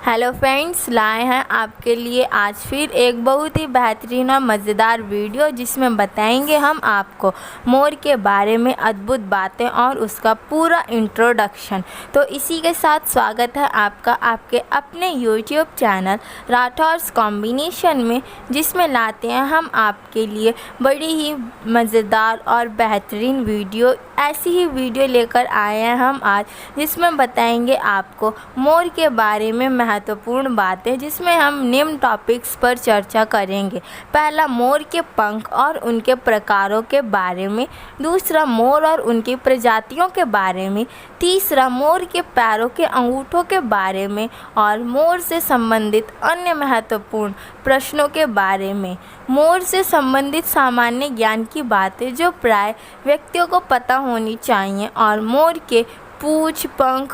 Hello friends, लाए हैं आपके लिए आज फिर एक बहुत ही बेहतरीन और मज़ेदार वीडियो जिसमें बताएंगे हम आपको मोर के बारे में अद्भुत बातें और उसका पूरा इंट्रोडक्शन। तो इसी के साथ स्वागत है आपका आपके अपने यूट्यूब चैनल राठौर्स कॉम्बिनेशन में, जिसमें लाते हैं हम आपके लिए बड़ी ही मज़ेदार और बेहतरीन वीडियो। ऐसी ही वीडियो लेकर आए हैं हम आज, जिसमें बताएंगे आपको मोर के बारे में महत्वपूर्ण बातें, जिसमें हम निम्न टॉपिक्स पर चर्चा करेंगे। पहला, मोर के पंख और उनके प्रकारों के बारे में। दूसरा, मोर और उनकी प्रजातियों के बारे में। तीसरा, मोर के पैरों के अंगूठों के बारे में और मोर से संबंधित अन्य महत्वपूर्ण प्रश्नों के बारे में। मोर से संबंधित सामान्य ज्ञान की बातें जो प्राय व्यक्तियों को पता होनी चाहिए, और मोर के पूंछ, पंख,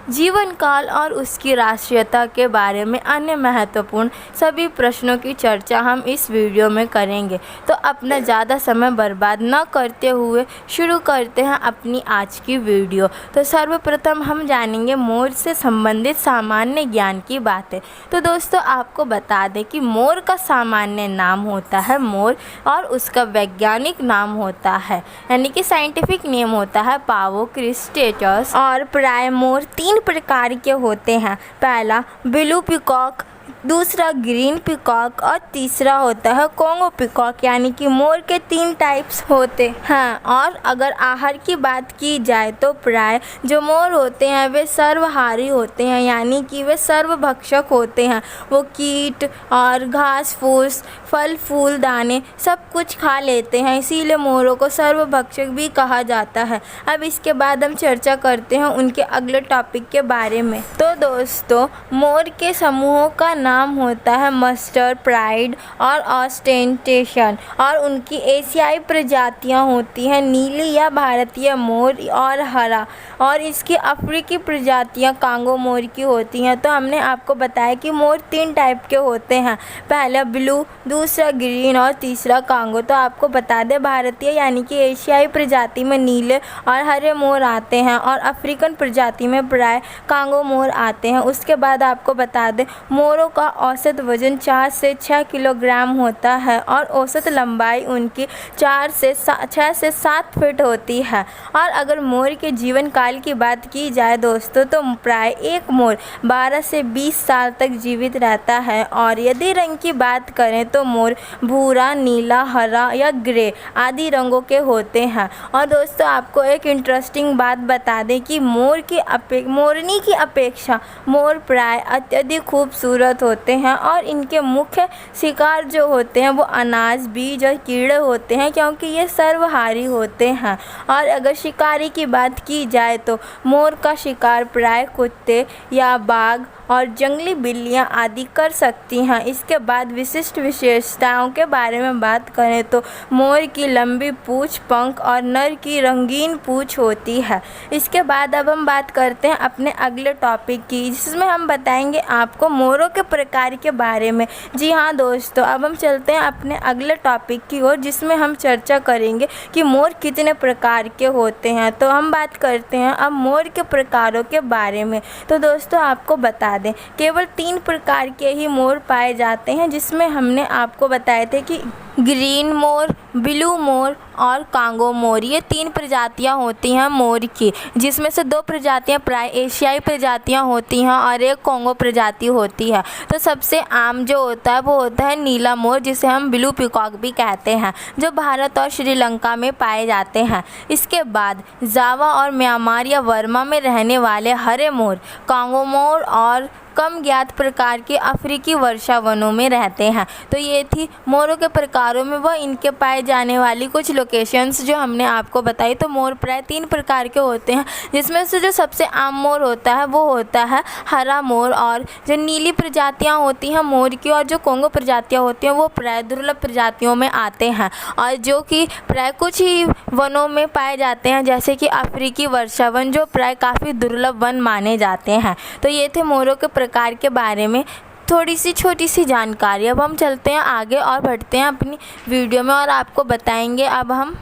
जीवन काल और उसकी राष्ट्रीयता के बारे में अन्य महत्वपूर्ण सभी प्रश्नों की चर्चा हम इस वीडियो में करेंगे। तो अपना ज़्यादा समय बर्बाद न करते हुए शुरू करते हैं अपनी आज की वीडियो। तो सर्वप्रथम हम जानेंगे मोर से संबंधित सामान्य ज्ञान की बातें। तो दोस्तों, आपको बता दें कि मोर का सामान्य नाम होता है मोर, और उसका वैज्ञानिक नाम होता है, यानी कि साइंटिफिक नेम होता है पावो क्रिस्टेटस। और प्राय मोर 3 प्रकार के होते हैं। पहला ब्लू पीकॉक, दूसरा ग्रीन पीकॉक और तीसरा होता है कॉन्गो पीकॉक, यानी कि मोर के 3 टाइप्स होते हैं। और अगर आहार की बात की जाए तो प्राय जो मोर होते हैं वे सर्वहारी होते हैं, यानी कि वे सर्वभक्षक होते हैं। वो कीट और घास फूस, फल फूल, दाने सब कुछ खा लेते हैं, इसीलिए मोरों को सर्वभक्षक भी कहा जाता है। अब इसके बाद हम चर्चा करते हैं उनके अगले टॉपिक के बारे में। तो दोस्तों, मोर के समूहों का नाम होता है मस्टर, प्राइड और ऑस्टेंटेशन, और उनकी एशियाई प्रजातियां होती हैं नीली या भारतीय मोर और हरा, और इसकी अफ्रीकी प्रजातियां कांगो मोर की होती हैं। तो हमने आपको बताया कि मोर 3 टाइप के होते हैं, पहला ब्लू, दूसरा ग्रीन और तीसरा कांगो। तो आपको बता दें, भारतीय यानी कि एशियाई प्रजाति में नीले और हरे मोर आते हैं, और अफ्रीकन प्रजाति में प्राय कांगो मोर आते हैं। उसके बाद आपको बता दें, मोरों का औसत वजन 4 से 6 किलोग्राम होता है, और औसत लंबाई उनकी 6 से 7 फीट होती है। और अगर मोर के जीवन काल की बात की जाए दोस्तों, तो प्राय एक मोर 12 से 20 साल तक जीवित रहता है। और यदि रंग की बात करें तो मोर भूरा, नीला, हरा या ग्रे आदि रंगों के होते हैं। और दोस्तों, आपको एक इंटरेस्टिंग बात बता दें कि मोरनी की अपेक्षा मोर प्राय अत्यधिक खूबसूरत होते हैं, और इनके मुख्य शिकार जो होते हैं वो अनाज, बीज और कीड़े होते हैं, क्योंकि ये सर्वहारी होते हैं। और अगर शिकारी की बात की जाए तो मोर का शिकार प्राय कुत्ते या बाघ और जंगली बिल्लियां आदि कर सकती हैं। इसके बाद विशिष्ट विशेषताओं के बारे में बात करें तो मोर की लंबी पूंछ, पंख और नर की रंगीन पूंछ होती है। इसके बाद अब हम बात करते हैं अपने अगले टॉपिक की, जिसमें हम बताएंगे आपको मोरों के प्रकार के बारे में। जी हाँ दोस्तों, अब हम चलते हैं अपने अगले टॉपिक की ओर, जिसमें हम चर्चा करेंगे कि मोर कितने प्रकार के होते हैं। तो हम बात करते हैं अब मोर के प्रकारों के बारे में। तो दोस्तों, आपको बता दें, केवल 3 प्रकार के ही मोर पाए जाते हैं, जिसमें हमने आपको बताए थे कि ग्रीन मोर, ब्लू मोर और कांगो मोर, ये 3 प्रजातियां होती हैं मोर की, जिसमें से 2 प्रजातियां प्राय एशियाई प्रजातियां होती हैं और एक कॉन्गो प्रजाति होती है। तो सबसे आम जो होता है वो होता है नीला मोर, जिसे हम ब्लू पीकॉक भी कहते हैं, जो भारत और श्रीलंका में पाए जाते हैं। इसके बाद जावा और म्यांमार या वर्मा में रहने वाले हरे मोर, कांगो मोर और कम ज्ञात प्रकार के अफ्रीकी वर्षा वनों में रहते हैं। तो ये थी मोरों के प्रकारों में वह इनके पाए जाने वाली कुछ लोकेशंस जो हमने आपको बताई। तो मोर प्राय 3 प्रकार के होते हैं, जिसमें से जो सबसे आम मोर होता है वो होता है हरा मोर, और जो नीली प्रजातियां होती हैं मोर की और जो कॉन्गो प्रजातियां होती हैं वो प्राय दुर्लभ प्रजातियों में आते हैं, और जो कि प्राय कुछ ही वनों में पाए जाते हैं, जैसे कि अफ्रीकी वर्षा वन, जो प्राय काफ़ी दुर्लभ वन माने जाते हैं। तो ये थे मोरों के प्रकार के बारे में थोड़ी सी छोटी सी जानकारी। अब हम चलते हैं आगे और बढ़ते हैं अपनी वीडियो में, और आपको बताएंगे अब हम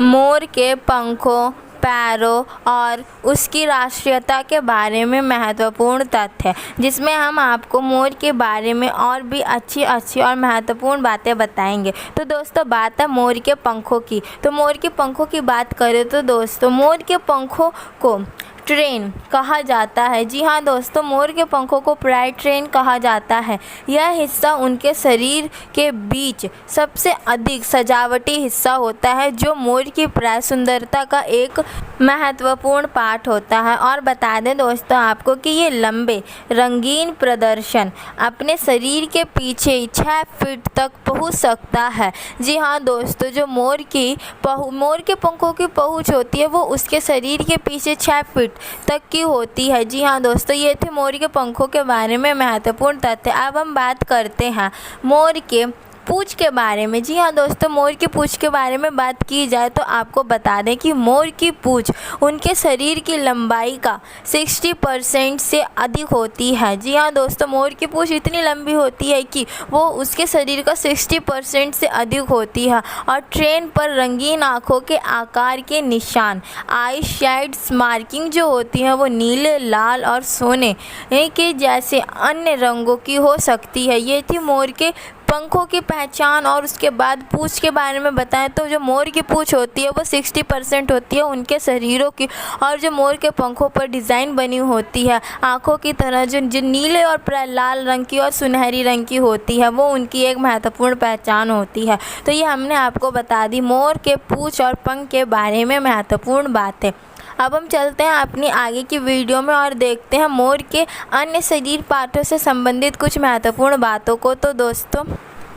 मोर के पंखों, पैरों और उसकी राष्ट्रीयता के बारे में महत्वपूर्ण तथ्य, जिसमें हम आपको मोर के बारे में और भी अच्छी और महत्वपूर्ण बातें बताएंगे। तो दोस्तों बात है मोर के पंखों की। तो मोर के पंखों की बात करें तो दोस्तों मोर के पंखों को ट्रेन कहा जाता है। जी हाँ दोस्तों, मोर के पंखों को प्राय ट्रेन कहा जाता है। यह हिस्सा उनके शरीर के बीच सबसे अधिक सजावटी हिस्सा होता है, जो मोर की प्राय सुंदरता का एक महत्वपूर्ण पार्ट होता है। और बता दें दोस्तों आपको कि ये लंबे रंगीन प्रदर्शन अपने शरीर के पीछे 6 फीट तक पहुंच सकता है। जी हाँ दोस्तों, जो मोर के पंखों की पहुंच होती है वो उसके शरीर के पीछे 6 फीट तक की होती है। जी हाँ दोस्तों, ये थे मोर के पंखों के बारे में महत्वपूर्ण तथ्य। अब हम बात करते हैं मोर के पूँछ के बारे में। जी हाँ दोस्तों, मोर की पूँछ के बारे में बात की जाए तो आपको बता दें कि मोर की पूँछ उनके शरीर की लंबाई का 60% से अधिक होती है। जी हाँ दोस्तों, मोर की पूँछ इतनी लंबी होती है कि वो उसके शरीर का 60% से अधिक होती है। और ट्रेन पर रंगीन आँखों के आकार के निशान, आई शेड्स मार्किंग जो होती हैं वो नीले, लाल और सोने के जैसे अन्य रंगों की हो सकती है। ये थी मोर के पंखों की पहचान। और उसके बाद पूँछ के बारे में बताएं तो जो मोर की पूँछ होती है वो 60% होती है उनके शरीरों की, और जो मोर के पंखों पर डिज़ाइन बनी होती है आँखों की तरह, जो नीले और प्राय लाल रंग की और सुनहरी रंग की होती है, वो उनकी एक महत्वपूर्ण पहचान होती है। तो ये हमने आपको बता दी मोर के पूँछ और पंख के बारे में महत्वपूर्ण बातें। अब हम चलते हैं अपनी आगे की वीडियो में और देखते हैं मोर के अन्य शरीर पार्टों से संबंधित कुछ महत्वपूर्ण बातों को। तो दोस्तों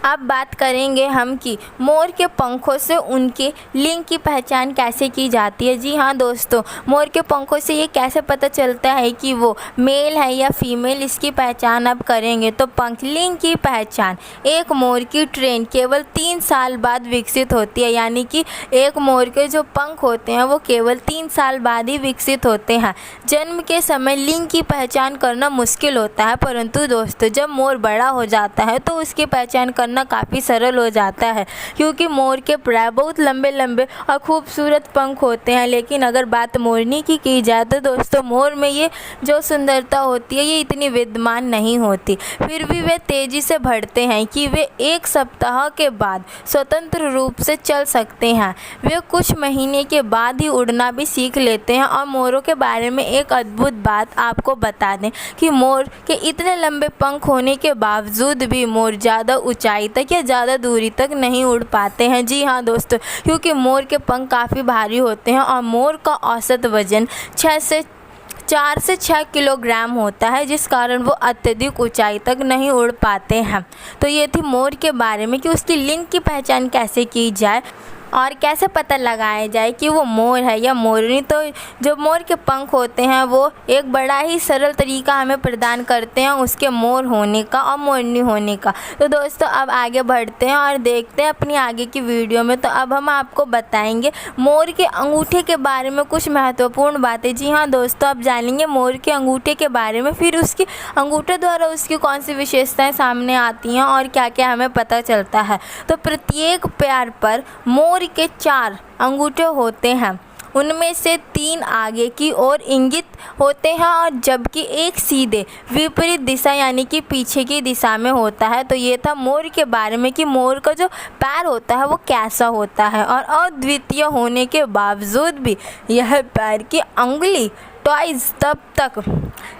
अब बात करेंगे हम कि मोर के पंखों से उनके लिंग की पहचान कैसे की जाती है। जी हाँ दोस्तों, मोर के पंखों से ये कैसे पता चलता है कि वो मेल है या फीमेल, इसकी पहचान अब करेंगे। तो पंख लिंग की पहचान, एक मोर की ट्रेन केवल 3 साल बाद विकसित होती है, यानी कि एक मोर के जो पंख होते हैं वो केवल 3 साल बाद ही विकसित होते हैं। जन्म के समय लिंग की पहचान करना मुश्किल होता है, परंतु दोस्तों जब मोर बड़ा हो जाता है तो उसकी पहचान करना काफ़ी सरल हो जाता है, क्योंकि मोर के प्राय बहुत लंबे लंबे और खूबसूरत पंख होते हैं। लेकिन अगर बात मोरनी की जाए तो दोस्तों मोर में ये जो सुंदरता होती है ये इतनी विद्यमान नहीं होती। फिर भी वे तेज़ी से बढ़ते हैं कि वे 1 सप्ताह के बाद स्वतंत्र रूप से चल सकते हैं। वे कुछ महीने के बाद ही उड़ना भी सीख लेते हैं। और मोरों के बारे में एक अद्भुत बात आपको बता दें कि मोर के इतने लंबे पंख होने के बावजूद भी मोर ज़्यादा ऊंचाई तक या ज़्यादा दूरी तक नहीं उड़ पाते हैं। जी हाँ दोस्तों, क्योंकि मोर के पंख काफ़ी भारी होते हैं और मोर का औसत वजन 4 से 6 किलोग्राम होता है, जिस कारण वो अत्यधिक ऊंचाई तक नहीं उड़ पाते हैं। तो ये थी मोर के बारे में कि उसकी लिंग की पहचान कैसे की जाए और कैसे पता लगाया जाए कि वो मोर है या मोरनी। तो जो मोर के पंख होते हैं वो एक बड़ा ही सरल तरीका हमें प्रदान करते हैं उसके मोर होने का और मोरनी होने का। तो दोस्तों अब आगे बढ़ते हैं और देखते हैं अपनी आगे की वीडियो में। तो अब हम आपको बताएंगे मोर के अंगूठे के बारे में कुछ महत्वपूर्ण बातें। जी हाँ दोस्तों, अब जानेंगे मोर के अंगूठे के बारे में, फिर उसके अंगूठे द्वारा उसकी कौन सी विशेषताएँ सामने आती हैं और क्या क्या हमें पता चलता है। तो प्रत्येक पैर पर मोर के 4 अंगूठे होते हैं, उनमें से 3 आगे की ओर इंगित होते हैं और जबकि एक सीधे विपरीत दिशा यानी कि पीछे की दिशा में होता है। तो ये था मोर के बारे में कि मोर का जो पैर होता है वो कैसा होता है। और अद्वितीय होने के बावजूद भी यह पैर की अंगुली टॉयज तब तक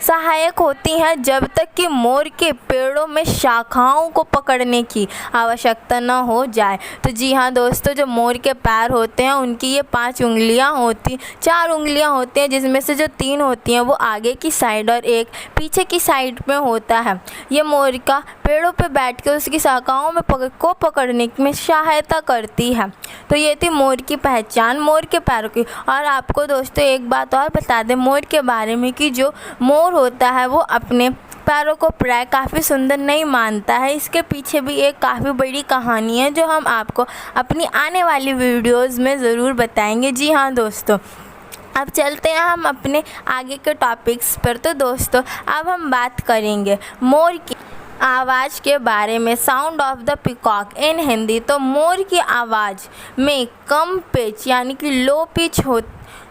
सहायक होती हैं जब तक कि मोर के पेड़ों में शाखाओं को पकड़ने की आवश्यकता न हो जाए। तो जी हाँ दोस्तों, जो मोर के पैर होते हैं उनकी ये 4 उंगलियां होती हैं, जिसमें से जो 3 होती हैं वो आगे की साइड और एक पीछे की साइड में होता है। ये मोर का पेड़ों पे बैठ के उसकी शाखाओं में पकड़ने में सहायता करती है। तो ये थी मोर की पहचान मोर के पैरों की। और आपको दोस्तों एक बात और बता दें मोर के बारे में कि जो मोर होता है वो अपने पैरों को प्राय काफ़ी सुंदर नहीं मानता है। इसके पीछे भी एक काफ़ी बड़ी कहानी है जो हम आपको अपनी आने वाली वीडियोज़ में ज़रूर बताएंगे। जी हाँ दोस्तों, अब चलते हैं हम अपने आगे के टॉपिक्स पर। तो दोस्तों अब हम बात करेंगे मोर की आवाज़ के बारे में, साउंड ऑफ द पीकॉक इन हिंदी। तो मोर की आवाज़ में कम पिच यानी कि लो पिच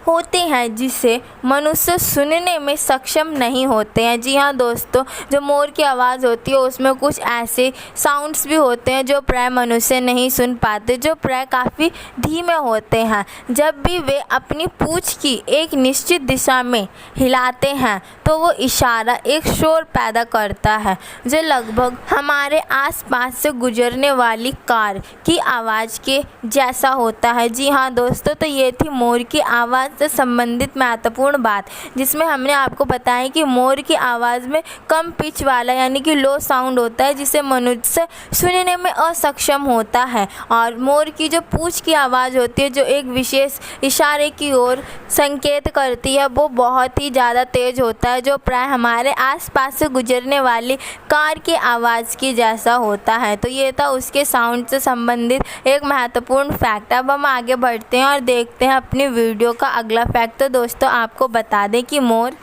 होते हैं जिसे मनुष्य सुनने में सक्षम नहीं होते हैं। जी हाँ दोस्तों, जो मोर की आवाज़ होती है उसमें कुछ ऐसे साउंड्स भी होते हैं जो प्राय मनुष्य नहीं सुन पाते, जो प्राय काफ़ी धीमे होते हैं। जब भी वे अपनी पूँछ की एक निश्चित दिशा में हिलाते हैं तो वो इशारा एक शोर पैदा करता है जो लगभग हमारे आसपास से गुजरने वाली कार की आवाज़ के जैसा होता है। जी हाँ दोस्तों, तो ये थी मोर की आवाज़ से संबंधित महत्वपूर्ण बात, जिसमें हमने आपको बताया कि मोर की आवाज़ में कम पिच वाला यानी कि लो साउंड होता है जिसे मनुष्य सुनने में असक्षम होता है, और मोर की जो पूँछ की आवाज़ होती है जो एक विशेष इशारे की ओर संकेत करती है वो बहुत ही ज़्यादा तेज़ होता है, जो प्राय हमारे आसपास से गुजरने वाली कार की आवाज़ की जैसा होता है। तो ये था उसके साउंड से संबंधित एक महत्वपूर्ण फैक्ट। अब हम आगे बढ़ते हैं और देखते हैं अपनी वीडियो का अगला फैक्ट। तो दोस्तों आपको बता दें कि मोर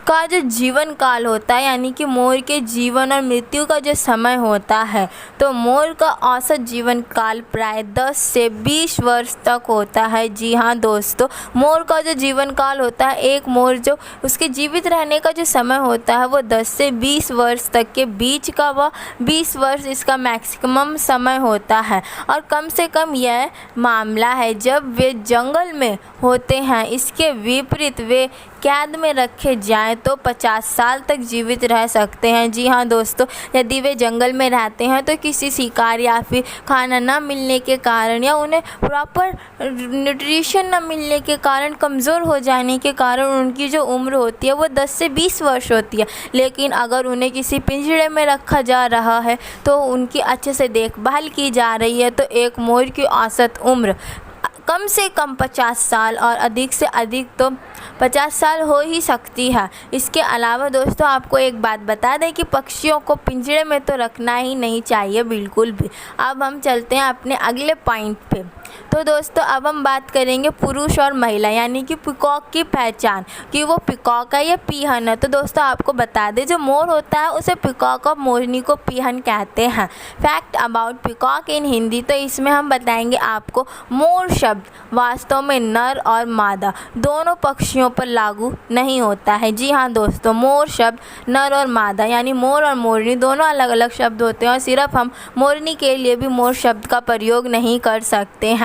का जो जीवन काल होता है यानी कि मोर के जीवन और मृत्यु का जो समय होता है, तो मोर का औसत जीवन काल प्राय 10 से 20 वर्ष तक होता है। जी हाँ दोस्तों, मोर का जो जीवन काल होता है, एक मोर जो उसके जीवित रहने का जो समय होता है वो 10 से 20 वर्ष तक के बीच का, वह 20 वर्ष इसका मैक्सिमम समय होता है। और कम से कम यह मामला है जब वे जंगल में होते हैं। इसके विपरीत वे कैद में रखे जाएं तो 50 साल तक जीवित रह सकते हैं। जी हाँ दोस्तों, यदि वे जंगल में रहते हैं तो किसी शिकार या फिर खाना न मिलने के कारण या उन्हें प्रॉपर न्यूट्रिशन न मिलने के कारण, कमज़ोर हो जाने के कारण उनकी जो उम्र होती है वो 10 से 20 वर्ष होती है। लेकिन अगर उन्हें किसी पिंजरे में रखा जा रहा है तो उनकी अच्छे से देखभाल की जा रही है तो एक मोर की औसत उम्र कम से कम 50 साल और अधिक से अधिक तो 50 साल हो ही सकती है। इसके अलावा दोस्तों आपको एक बात बता दें कि पक्षियों को पिंजरे में तो रखना ही नहीं चाहिए बिल्कुल भी। अब हम चलते हैं अपने अगले पॉइंट पे। तो दोस्तों अब हम बात करेंगे पुरुष और महिला यानी कि पिकॉक की पहचान, कि वो पिकॉक है या पीहन है। तो दोस्तों आपको बता दें जो मोर होता है उसे पिकॉक और मोरनी को पीहन कहते हैं। फैक्ट अबाउट पिकॉक इन हिंदी, तो इसमें हम बताएंगे आपको मोर शब्द वास्तव में नर और मादा दोनों पक्षियों पर लागू नहीं होता है। जी हाँ दोस्तों, मोर शब्द नर और मादा यानी मोर और मोरनी दोनों अलग अलग शब्द होते हैं और सिर्फ हम मोरनी के लिए भी मोर शब्द का प्रयोग नहीं कर सकते हैं।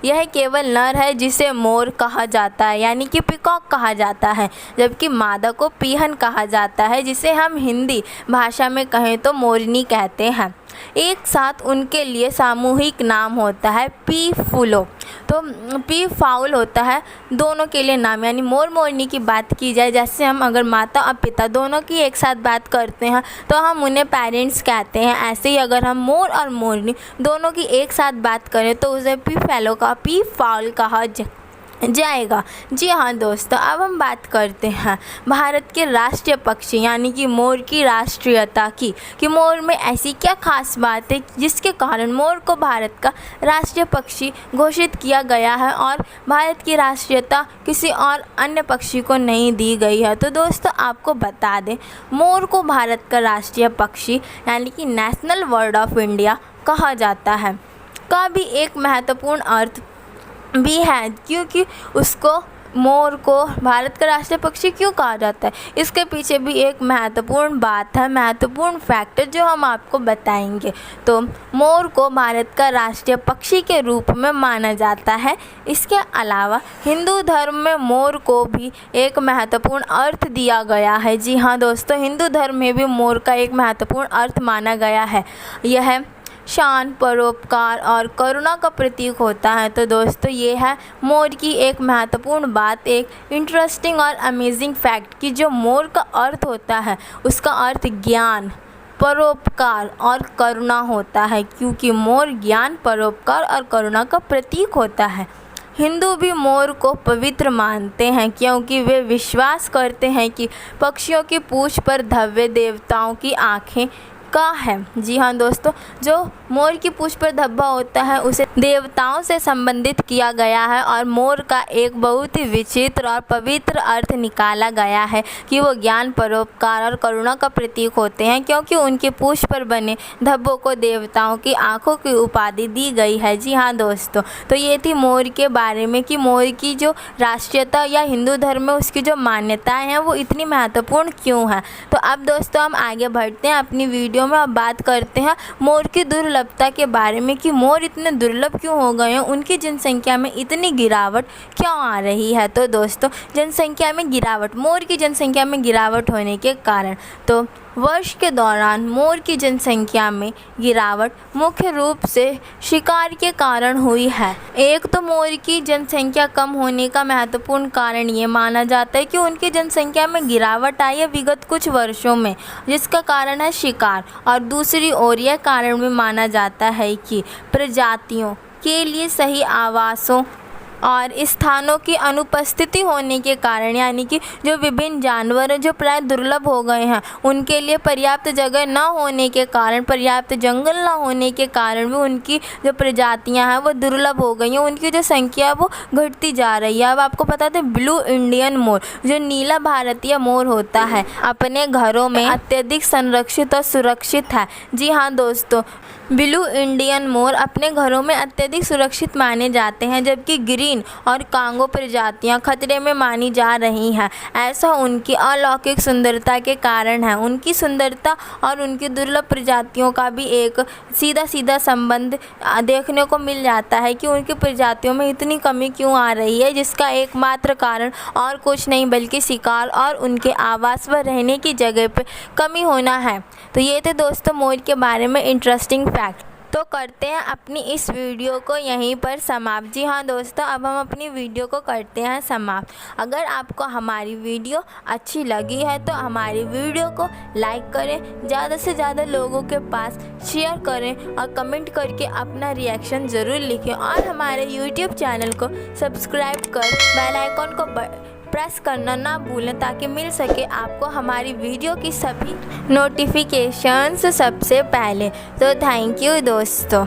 यह केवल नर है जिसे मोर कहा जाता है यानी कि पिकॉक कहा जाता है, जबकि मादा को पीहन कहा जाता है जिसे हम हिंदी भाषा में कहें तो मोरनी कहते हैं। एक साथ उनके लिए सामूहिक नाम होता है पी फूलो, तो पी फाउल होता है दोनों के लिए नाम। यानी मोर मोरनी की बात की जाए, जैसे हम अगर माता और पिता दोनों की एक साथ बात करते हैं तो हम उन्हें पेरेंट्स कहते हैं। ऐसे ही अगर हम मोर और मोरनी दोनों की एक साथ बात करें तो उसे पी फैलो का पी फाउल कहा जाएगा। जी हाँ दोस्तों, अब हम बात करते हैं भारत के राष्ट्रीय पक्षी यानी कि मोर की राष्ट्रीयता की, कि मोर में ऐसी क्या खास बात है जिसके कारण मोर को भारत का राष्ट्रीय पक्षी घोषित किया गया है और भारत की राष्ट्रीयता किसी और अन्य पक्षी को नहीं दी गई है। तो दोस्तों आपको बता दें मोर को भारत का राष्ट्रीय पक्षी यानी कि नेशनल बर्ड ऑफ इंडिया कहा जाता है, का भी एक महत्वपूर्ण अर्थ भी है, क्योंकि उसको मोर को भारत का राष्ट्रीय पक्षी क्यों कहा जाता है, इसके पीछे भी एक महत्वपूर्ण बात है, महत्वपूर्ण फैक्टर जो हम आपको बताएंगे। तो मोर को भारत का राष्ट्रीय पक्षी के रूप में माना जाता है। इसके अलावा हिंदू धर्म में मोर को भी एक महत्वपूर्ण अर्थ दिया गया है। जी हाँ दोस्तों, हिंदू धर्म में भी मोर का एक महत्वपूर्ण अर्थ माना गया है। यह शान, परोपकार और करुणा का प्रतीक होता है। तो दोस्तों ये है मोर की एक महत्वपूर्ण बात, एक इंटरेस्टिंग और अमेजिंग फैक्ट कि जो मोर का अर्थ होता है उसका अर्थ ज्ञान, परोपकार और करुणा होता है, क्योंकि मोर ज्ञान, परोपकार और करुणा का प्रतीक होता है। हिंदू भी मोर को पवित्र मानते हैं क्योंकि वे विश्वास करते हैं कि पक्षियों की पूँछ पर धव्य देवताओं की आँखें का है। जी हाँ दोस्तों, जो मोर की पूंछ पर धब्बा होता है उसे देवताओं से संबंधित किया गया है और मोर का एक बहुत ही विचित्र और पवित्र अर्थ निकाला गया है कि वो ज्ञान, परोपकार और करुणा का प्रतीक होते हैं, क्योंकि उनकी पूंछ पर बने धब्बों को देवताओं की आंखों की उपाधि दी गई है। जी हाँ दोस्तों, तो ये थी मोर के बारे में कि मोर की जो राष्ट्रीयता या हिंदू धर्म में उसकी जो मान्यताएं हैं वो इतनी महत्वपूर्ण क्यों है। तो अब दोस्तों हम आगे बढ़ते हैं अपनी वीडियो में। अब बात करते हैं मोर की दुर्लभता के बारे में कि मोर इतने दुर्लभ क्यों हो गए हैं, उनकी जनसंख्या में इतनी गिरावट क्यों आ रही है। तो दोस्तों, जनसंख्या में गिरावट, मोर की जनसंख्या में गिरावट होने के कारण, तो वर्ष के दौरान मोर की जनसंख्या में गिरावट मुख्य रूप से शिकार के कारण हुई है। एक तो मोर की जनसंख्या कम होने का महत्वपूर्ण कारण ये माना जाता है कि उनकी जनसंख्या में गिरावट आई है विगत कुछ वर्षों में, जिसका कारण है शिकार। और दूसरी ओर यह कारण भी माना जाता है कि प्रजातियों के लिए सही आवासों और स्थानों की अनुपस्थिति होने के कारण, यानी कि जो विभिन्न जानवर हैं जो प्राय दुर्लभ हो गए हैं, उनके लिए पर्याप्त जगह न होने के कारण, पर्याप्त जंगल न होने के कारण भी उनकी जो प्रजातियां हैं वो दुर्लभ हो गई हैं, उनकी जो संख्या है वो घटती जा रही है। अब आपको पता था ब्लू इंडियन मोर, जो नीला भारतीय मोर होता है, अपने घरों में अत्यधिक संरक्षित और सुरक्षित है। जी हाँ दोस्तों, ब्लू इंडियन मोर अपने घरों में अत्यधिक सुरक्षित माने जाते हैं, जबकि ग्रीन और कांगो प्रजातियां खतरे में मानी जा रही हैं। ऐसा उनकी अलौकिक सुंदरता के कारण है। उनकी सुंदरता और उनकी दुर्लभ प्रजातियों का भी एक सीधा सीधा संबंध देखने को मिल जाता है कि उनकी प्रजातियों में इतनी कमी क्यों आ रही है, जिसका एकमात्र कारण और कुछ नहीं बल्कि शिकार और उनके आवास व रहने की जगह पर कमी होना है। तो ये थे दोस्तों मोर के बारे में इंटरेस्टिंग फैक्ट। तो करते हैं अपनी इस वीडियो को यहीं पर समाप्त। जी हाँ दोस्तों, अब हम अपनी वीडियो को करते हैं समाप्त। अगर आपको हमारी वीडियो अच्छी लगी है तो हमारी वीडियो को लाइक करें, ज़्यादा से ज़्यादा लोगों के पास शेयर करें और कमेंट करके अपना रिएक्शन ज़रूर लिखें, और हमारे यूट्यूब चैनल को सब्सक्राइब कर बेल आइकॉन को प्रेस करना ना भूलें, ताकि मिल सके आपको हमारी वीडियो की सभी नोटिफिकेशंस सबसे पहले। तो थैंक यू दोस्तों।